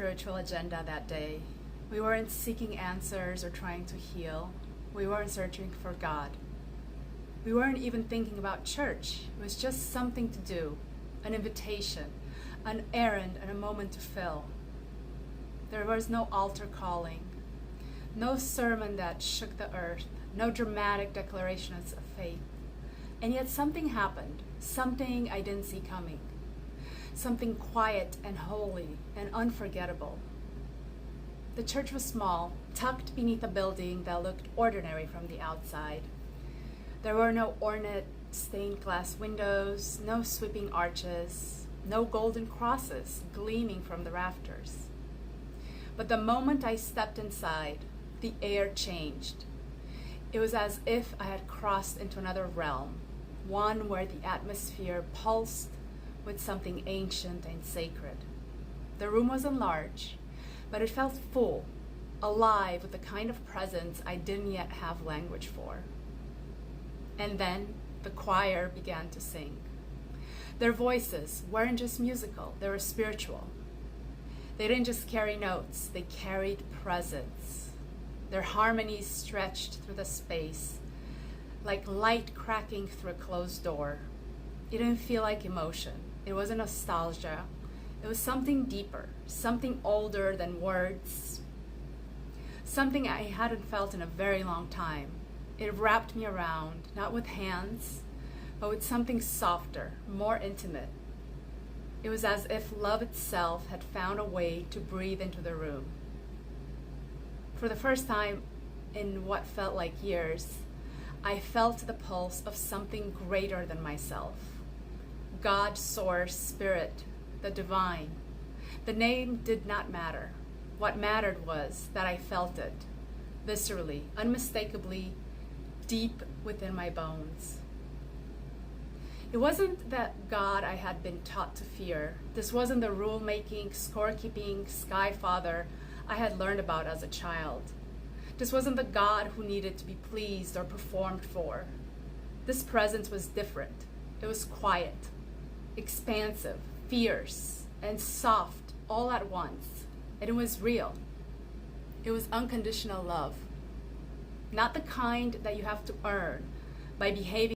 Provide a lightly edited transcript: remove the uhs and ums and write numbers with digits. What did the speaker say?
spiritual agenda that day. We weren't seeking answers or trying to heal. We weren't searching for God. We weren't even thinking about church. It was just something to do, an invitation, an errand, and a moment to fill. There was no altar calling, no sermon that shook the earth, no dramatic declarations of faith. And yet something happened, something I didn't see coming, something quiet and holy and unforgettable. The church was small, tucked beneath a building that looked ordinary from the outside. There were no ornate stained glass windows, no sweeping arches, no golden crosses gleaming from the rafters. But the moment I stepped inside, the air changed. It was as if I had crossed into another realm, one where the atmosphere pulsed with something ancient and sacred. The room wasn't large, but it felt full, alive with the kind of presence I didn't yet have language for. And then the choir began to sing. Their voices weren't just musical, they were spiritual. They didn't just carry notes, they carried presence. Their harmonies stretched through the space, like light cracking through a closed door. It didn't feel like emotion. It wasn't nostalgia. It was something deeper, something older than words, something I hadn't felt in a very long time. It wrapped me around, not with hands, but with something softer, more intimate. It was as if love itself had found a way to breathe into the room. For the first time in what felt like years, I felt the pulse of something greater than myself. God, Source, Spirit, the divine. The name did not matter. What mattered was that I felt it, viscerally, unmistakably, deep within my bones. It wasn't that God I had been taught to fear. This wasn't the rule-making, scorekeeping sky father I had learned about as a child. This wasn't the God who needed to be pleased or performed for. This presence was different. It was quiet, expansive, fierce, and soft all at once. And it was real. It was unconditional love. Not the kind that you have to earn by behaving